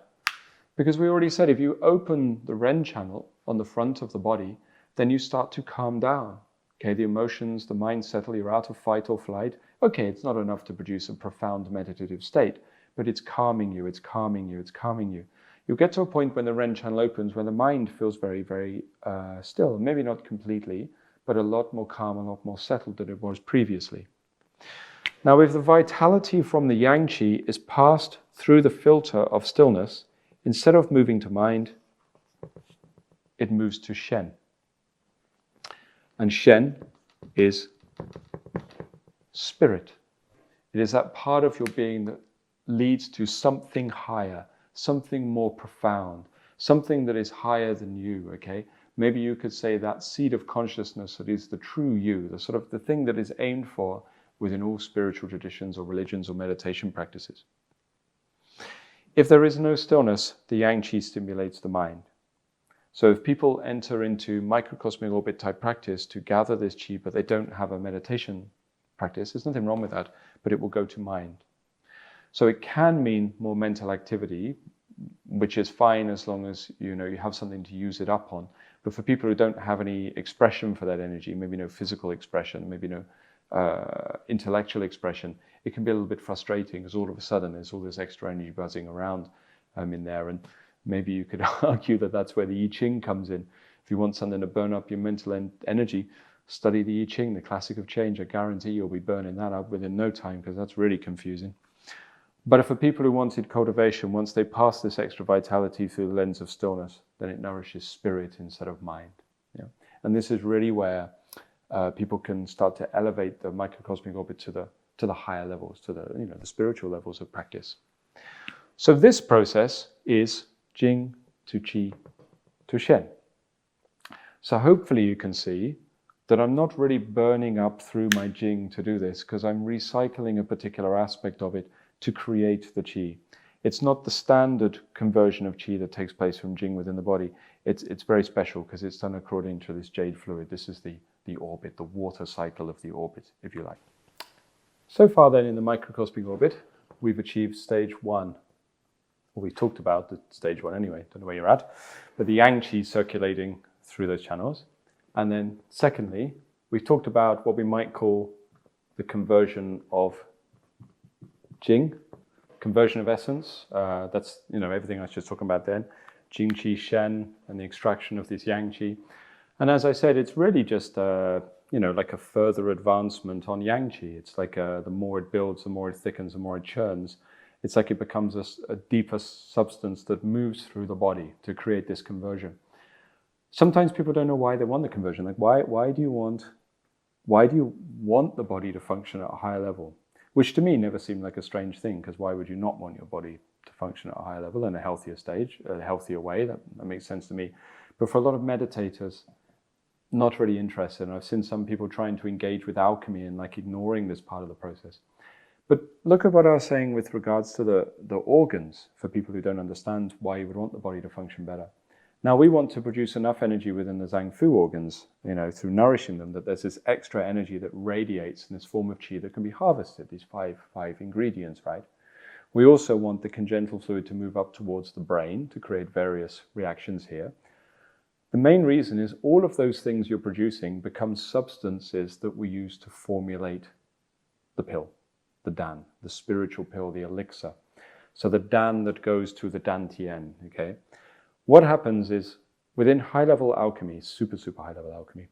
A: Because we already said if you open the REN channel on the front of the body, then you start to calm down. Okay, the emotions, the mind settle, you're out of fight or flight. Okay, it's not enough to produce a profound meditative state, but it's calming you, it's calming you, it's calming you. You'll get to a point when the REN channel opens when the mind feels very, very still. Maybe not completely, but a lot more calm, a lot more settled than it was previously. Now, if the vitality from the yang qi is passed through the filter of stillness, instead of moving to mind, it moves to shen. And shen is spirit. It is that part of your being that leads to something higher, something more profound, something that is higher than you, okay? Maybe you could say that seed of consciousness that is the true you, the sort of the thing that is aimed for within all spiritual traditions or religions or meditation practices. If there is no stillness, the yang qi stimulates the mind. So if people enter into microcosmic orbit type practice to gather this qi, but they don't have a meditation practice, there's nothing wrong with that, but it will go to mind. So it can mean more mental activity, which is fine as long as you have something to use it up on. But for people who don't have any expression for that energy, maybe no physical expression, maybe no intellectual expression, it can be a little bit frustrating because all of a sudden there's all this extra energy buzzing around in there. And maybe you could argue that that's where the I Ching comes in. If you want something to burn up your mental energy, study the I Ching, the classic of change. I guarantee you'll be burning that up within no time, because that's really confusing. But for people who wanted cultivation, once they pass this extra vitality through the lens of stillness, then it nourishes spirit instead of mind. Yeah? And this is really where people can start to elevate the microcosmic orbit to the higher levels, to the the spiritual levels of practice. So this process is Jing to Qi to Shen. So hopefully you can see that I'm not really burning up through my Jing to do this, because I'm recycling a particular aspect of it to create the Qi. It's not the standard conversion of Qi that takes place from Jing within the body. It's very special because it's done according to this jade fluid. This is the orbit, the water cycle of the orbit, if you like. So far then in the microcosmic orbit, we've achieved stage 1. Well, we talked about the stage 1 anyway, don't know where you're at, but the yang qi circulating through those channels. And then secondly, we've talked about what we might call the conversion of Jing, conversion of essence. That's everything I was just talking about then. Jing qi shen and the extraction of this yang qi. And as I said, it's really just like a further advancement on yang qi. It's like the more it builds, the more it thickens, the more it churns. It's like it becomes a deeper substance that moves through the body to create this conversion. Sometimes people don't know why they want the conversion. Like why do you want the body to function at a higher level? Which to me never seemed like a strange thing, because why would you not want your body to function at a higher level in a healthier stage, a healthier way? That makes sense to me. But for a lot of meditators, not really interested. And I've seen some people trying to engage with alchemy and like ignoring this part of the process. But look at what I was saying with regards to the organs, for people who don't understand why you would want the body to function better. Now we want to produce enough energy within the Zhang Fu organs, through nourishing them, that there's this extra energy that radiates in this form of qi that can be harvested, these five ingredients, right? We also want the congenital fluid to move up towards the brain to create various reactions here. The main reason is all of those things you're producing become substances that we use to formulate the pill, the Dan, the spiritual pill, the elixir. So the Dan that goes to the Dantian, okay? What happens is, within high-level alchemy, super high-level alchemy,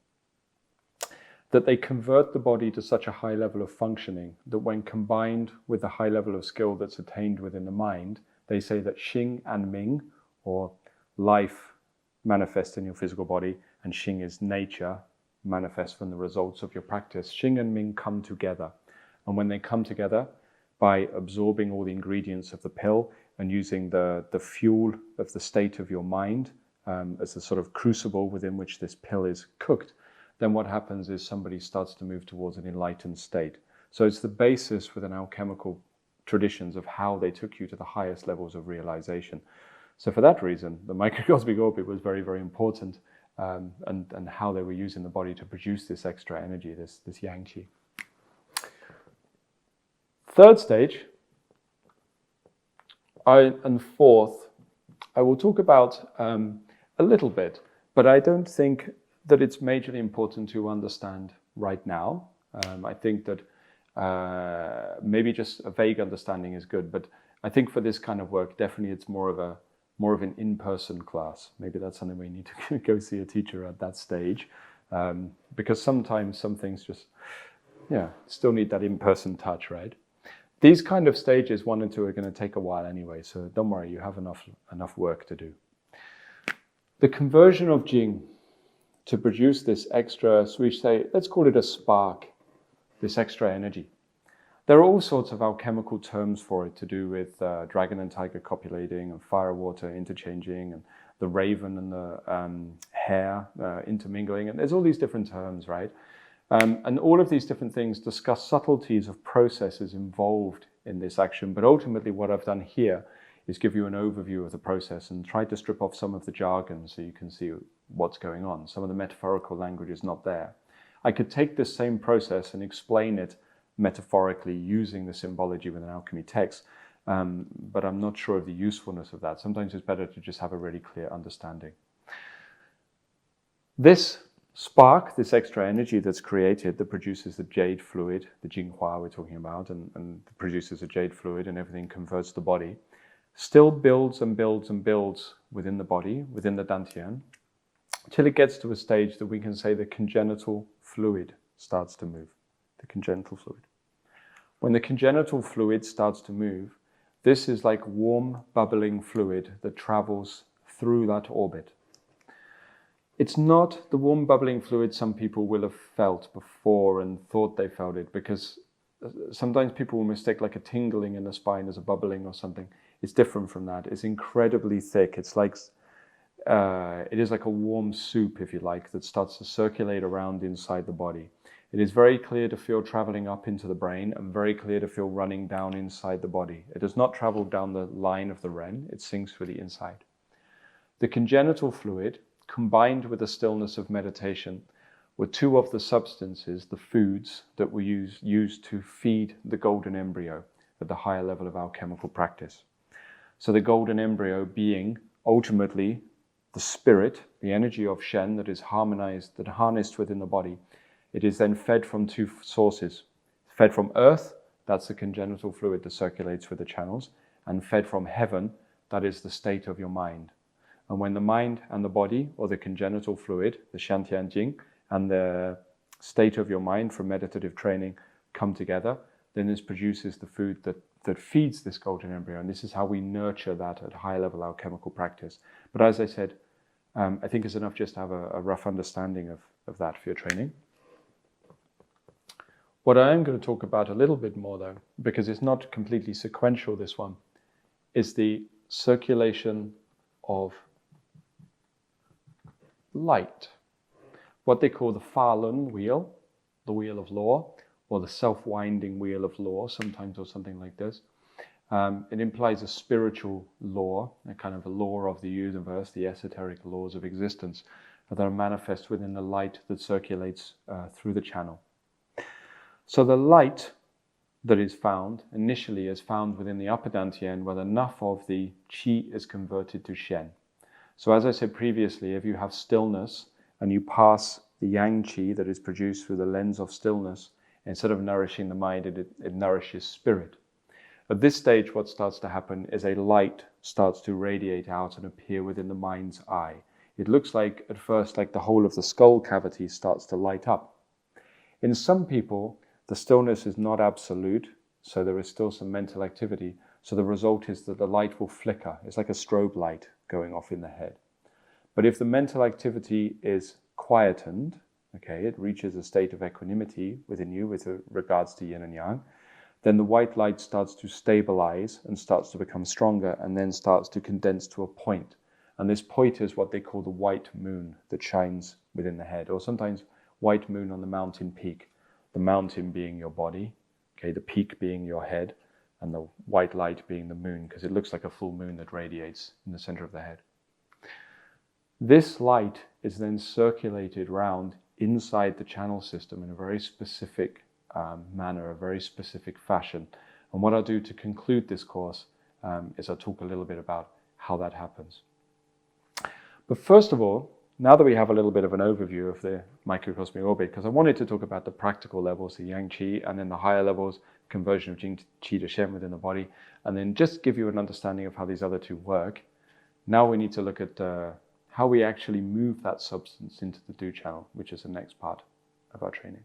A: that they convert the body to such a high level of functioning that when combined with the high level of skill that's attained within the mind, they say that Xing and Ming, or life, manifests in your physical body, and Xing is nature, manifests from the results of your practice. Xing and Ming come together. And when they come together, by absorbing all the ingredients of the pill and using the fuel of the state of your mind as a sort of crucible within which this pill is cooked, then what happens is somebody starts to move towards an enlightened state. So it's the basis within alchemical traditions of how they took you to the highest levels of realization. So for that reason, the microcosmic orbit was very, very important, and how they were using the body to produce this extra energy, this yang qi. Third stage, and fourth, I will talk about a little bit, but I don't think that it's majorly important to understand right now. I think that maybe just a vague understanding is good, but I think for this kind of work, definitely it's more of an in-person class. Maybe that's something we need to go see a teacher at that stage, because sometimes some things just, still need that in-person touch, right? These kind of stages 1 and 2 are going to take a while anyway, so don't worry, you have enough work to do. The conversion of Jing to produce this extra, so we say, let's call it a spark, this extra energy. There are all sorts of alchemical terms for it to do with dragon and tiger copulating, and fire water interchanging, and the raven and the hare intermingling, and there's all these different terms, right? And all of these different things discuss subtleties of processes involved in this action. But ultimately what I've done here is give you an overview of the process and try to strip off some of the jargon so you can see what's going on. Some of the metaphorical language is not there. I could take this same process and explain it metaphorically using the symbology with an alchemy text, but I'm not sure of the usefulness of that. Sometimes it's better to just have a really clear understanding. This spark, this extra energy that's created that produces the jade fluid, the Jinghua we're talking about, and produces a jade fluid and everything converts the body, still builds and builds and builds within the body, within the Dantian, till it gets to a stage that we can say the congenital fluid starts to move, the congenital fluid. When the congenital fluid starts to move, this is like warm, bubbling fluid that travels through that orbit. It's not the warm bubbling fluid some people will have felt before and thought they felt it, because sometimes people will mistake like a tingling in the spine as a bubbling or something. It's different from that. It's incredibly thick. It's like, it is like a warm soup, if you like, that starts to circulate around inside the body. It is very clear to feel traveling up into the brain and very clear to feel running down inside the body. It does not travel down the line of the Ren, it sinks through the inside. The congenital fluid, combined with the stillness of meditation, were two of the substances, the foods, that were used to feed the golden embryo at the higher level of alchemical practice. So the golden embryo being ultimately the spirit, the energy of Shen that is harmonized, that harnessed within the body. It is then fed from two sources. Fed from earth, that's the congenital fluid that circulates through the channels, and fed from heaven, that is the state of your mind. And when the mind and the body, or the congenital fluid, the Shantian Jing, and the state of your mind from meditative training come together, then this produces the food that feeds this golden embryo. And this is how we nurture that at high level alchemical practice. But as I said, I think it's enough just to have a rough understanding of that for your training. What I am going to talk about a little bit more though, because it's not completely sequential, this one, is the circulation of light. What they call the Fa Lun wheel, the wheel of law, or the self-winding wheel of law sometimes, or something like this. It implies a spiritual law, a kind of a law of the universe, the esoteric laws of existence that are manifest within the light that circulates through the channel. So the light that is found, initially is found within the upper dantian, where enough of the qi is converted to shen. So as I said previously, if you have stillness and you pass the yang qi that is produced through the lens of stillness, instead of nourishing the mind, it nourishes spirit. At this stage, what starts to happen is a light starts to radiate out and appear within the mind's eye. It looks like, at first, like the whole of the skull cavity starts to light up. In some people, the stillness is not absolute, so there is still some mental activity. So the result is that the light will flicker. It's like a strobe light going off in the head. But if the mental activity is quietened, okay, it reaches a state of equanimity within you with regards to yin and yang, then the white light starts to stabilize and starts to become stronger and then starts to condense to a point. And this point is what they call the white moon that shines within the head, or sometimes white moon on the mountain peak. The mountain being your body, okay, the peak being your head, and the white light being the moon, because it looks like a full moon that radiates in the center of the head. This light is then circulated round inside the channel system in a very specific manner, a very specific fashion. And what I'll do to conclude this course is I'll talk a little bit about how that happens. But first of all, now that we have a little bit of an overview of the microcosmic orbit, because I wanted to talk about the practical levels, the yang qi, and then the higher levels, conversion of jing qi to shen within the body, and then just give you an understanding of how these other two work. Now we need to look at how we actually move that substance into the Du channel, which is the next part of our training.